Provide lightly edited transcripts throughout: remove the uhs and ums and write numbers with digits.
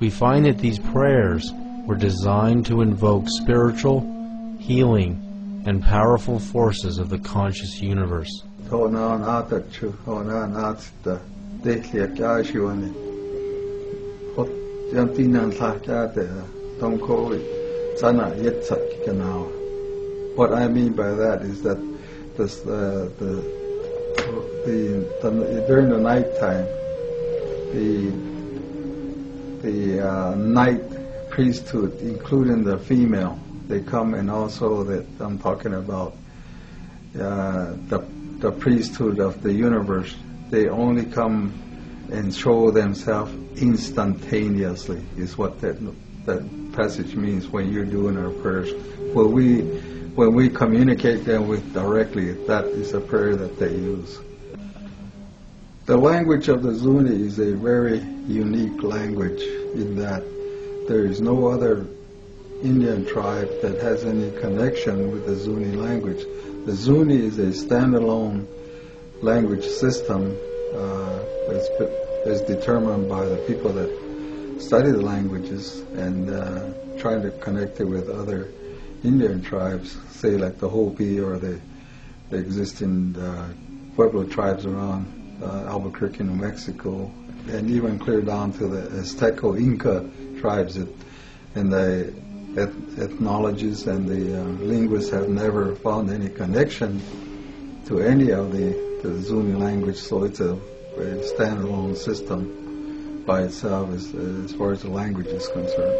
we find that these prayers were designed to invoke spiritual, healing, and powerful forces of the conscious universe. What I mean by that is that during the night time, the night priesthood, including the female, they come, and also that I'm talking about the priesthood of the universe. They only come and show themselves instantaneously, is what that passage means when you're doing our prayers. When we communicate them with directly, that is a prayer that they use. The language of the Zuni is a very unique language in that there is no other Indian tribe that has any connection with the Zuni language. The Zuni is a standalone language system that's determined by the people that study the languages and trying to connect it with other Indian tribes, say like the Hopi or the existing Pueblo tribes around Albuquerque, New Mexico, and even clear down to the Azteco Inca tribes. And the ethnologists and the linguists have never found any connection to any of the Zuni language, so it's a standalone system by itself as far as the language is concerned.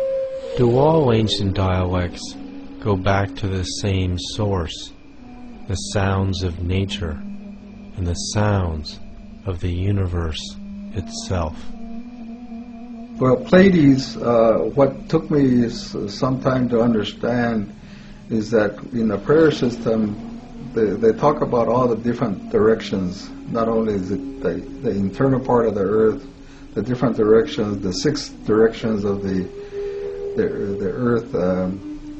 Do all ancient dialects go back to the same source, the sounds of nature and the sounds of the universe itself? Well, Pleiades, what took me some time to understand is that in the prayer system, they talk about all the different directions. Not only is it the internal part of the earth, the different directions, the 6 directions of the earth,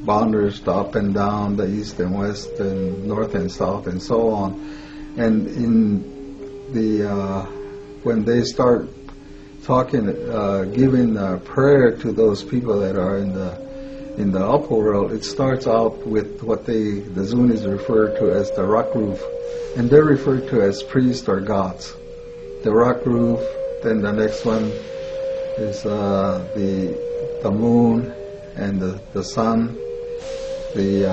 boundaries, the up and down, the east and west, and north and south, and so on. And in the when they start talking, giving prayer to those people that are in the upper world, it starts out with what the Zunis refer to as the rock roof, and they're referred to as priests or gods. The rock roof. Then the next one is the moon and the sun, the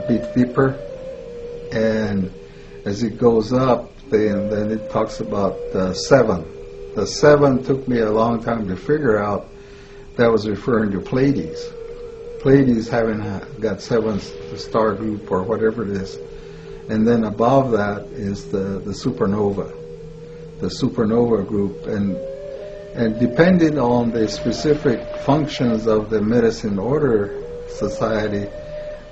Big Dipper, and as it goes up, then it talks about the 7. The 7 took me a long time to figure out that was referring to Pleiades. Pleiades having got 7 star group or whatever it is, and then above that is the supernova. The supernova group, and depending on the specific functions of the Medicine Order Society,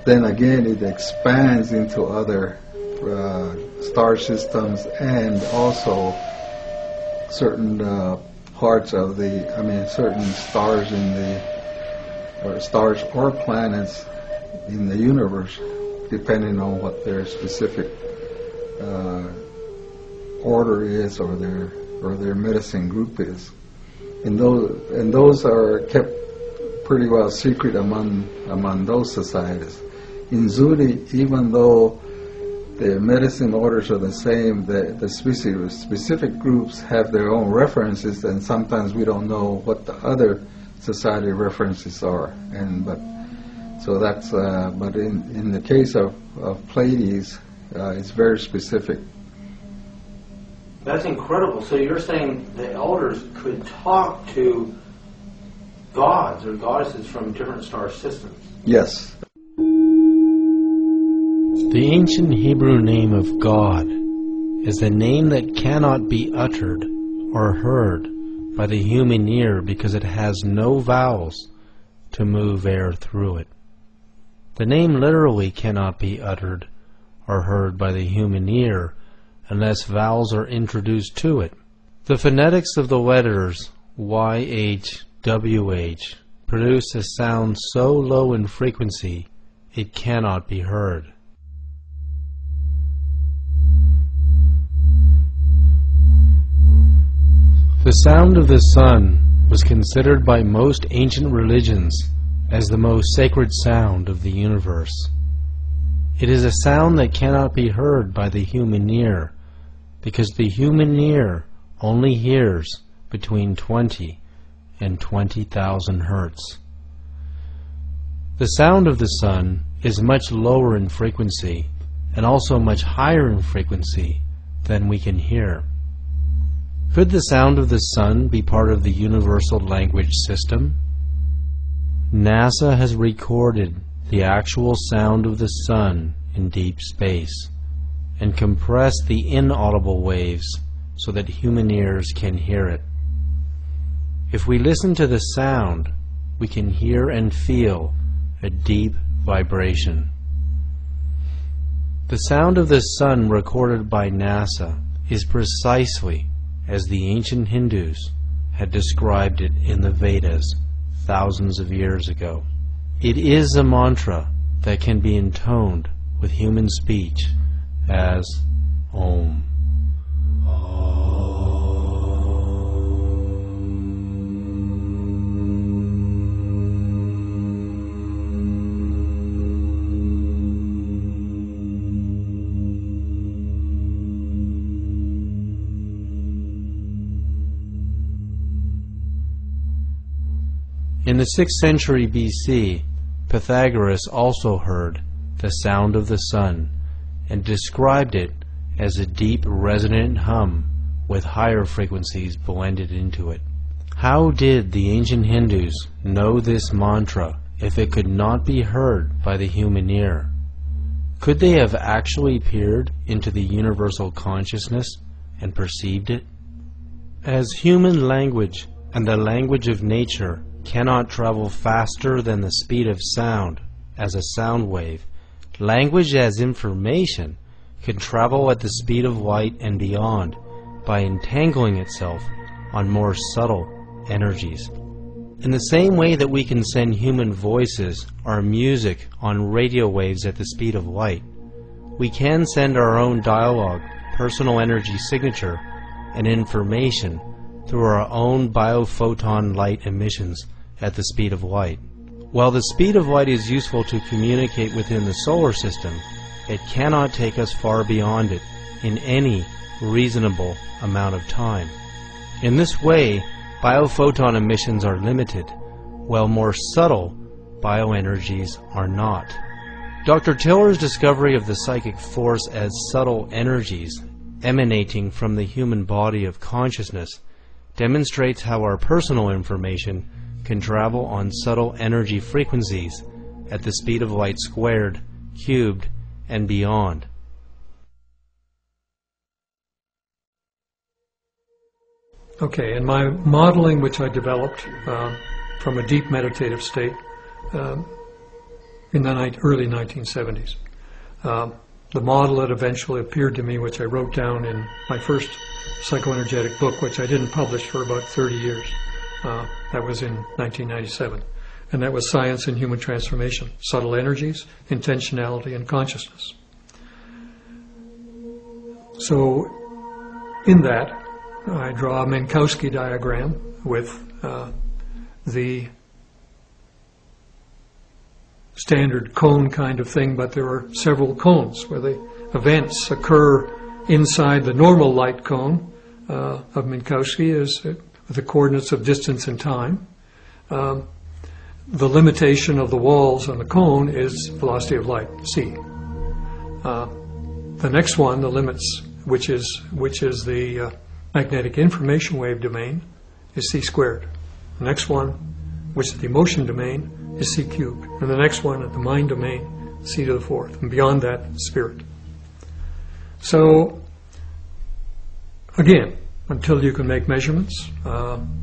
then again it expands into other star systems, and also certain parts of certain stars stars or planets in the universe, depending on what their specific order is, or their medicine group is, and those are kept pretty well secret among those societies. In Zuni, even though the medicine orders are the same, the specific groups have their own references, and sometimes we don't know what the other society references are. But in the case of Pleiades, it's very specific. That's incredible. So you're saying the elders could talk to gods or goddesses from different star systems? Yes. The ancient Hebrew name of God is a name that cannot be uttered or heard by the human ear because it has no vowels to move air through it. The name literally cannot be uttered or heard by the human ear unless vowels are introduced to it. The phonetics of the letters YH, WH produce a sound so low in frequency it cannot be heard. The sound of the sun was considered by most ancient religions as the most sacred sound of the universe. It is a sound that cannot be heard by the human ear, because the human ear only hears between 20 and 20,000 hertz. The sound of the sun is much lower in frequency and also much higher in frequency than we can hear. Could the sound of the sun be part of the universal language system? NASA has recorded the actual sound of the sun in deep space and compressed the inaudible waves so that human ears can hear it. If we listen to the sound, we can hear and feel a deep vibration. The sound of the sun recorded by NASA is precisely as the ancient Hindus had described it in the Vedas thousands of years ago. It is a mantra that can be intoned with human speech as Om. In the 6th century BC, Pythagoras also heard the sound of the sun and described it as a deep resonant hum with higher frequencies blended into it. How did the ancient Hindus know this mantra if it could not be heard by the human ear? Could they have actually peered into the universal consciousness and perceived it? As human language and the language of nature cannot travel faster than the speed of sound as a sound wave, language as information can travel at the speed of light and beyond by entangling itself on more subtle energies. In the same way that we can send human voices or music on radio waves at the speed of light, we can send our own dialogue, personal energy signature, and information through our own biophoton light emissions at the speed of light. While the speed of light is useful to communicate within the solar system, it cannot take us far beyond it in any reasonable amount of time. In this way, biophoton emissions are limited, while more subtle bioenergies are not. Dr. Tiller's discovery of the psychic force as subtle energies emanating from the human body of consciousness demonstrates how our personal information can travel on subtle energy frequencies at the speed of light squared, cubed, and beyond. Okay, in my modeling, which I developed from a deep meditative state in the early 1970s, the model that eventually appeared to me, which I wrote down in my first psychoenergetic book, which I didn't publish for about 30 years, that was in 1997, and that was Science and Human Transformation, Subtle Energies, Intentionality, and Consciousness. So in that, I draw a Minkowski diagram with the standard cone kind of thing, but there are several cones where the events occur inside the normal light cone of Minkowski is the coordinates of distance and time. The limitation of the walls on the cone is velocity of light, c. The next one, the limits, which is the magnetic information wave domain, is c squared. The next one, which is the emotion domain, is c cubed. And the next one, at the mind domain, c to the fourth. And beyond that, spirit. So, again, until you can make measurements,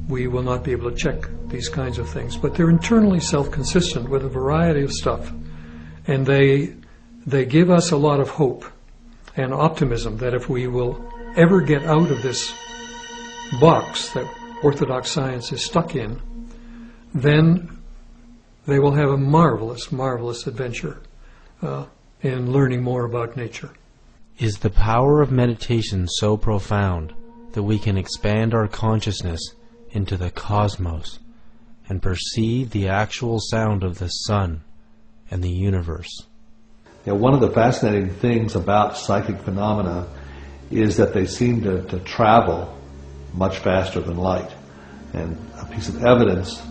we will not be able to check these kinds of things. But they're internally self-consistent with a variety of stuff. And they give us a lot of hope and optimism that if we will ever get out of this box that orthodox science is stuck in, then they will have a marvelous, marvelous adventure in learning more about nature. Is the power of meditation so profound that we can expand our consciousness into the cosmos and perceive the actual sound of the sun and the universe. Now, one of the fascinating things about psychic phenomena is that they seem to travel much faster than light. And a piece of evidence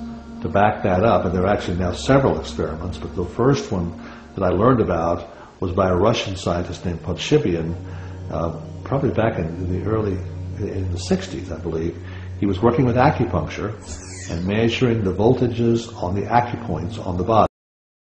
to back that up, and there are actually now several experiments, but the first one that I learned about was by a Russian scientist named Podshibian, probably back in the 60s, I believe. He was working with acupuncture and measuring the voltages on the acupoints on the body.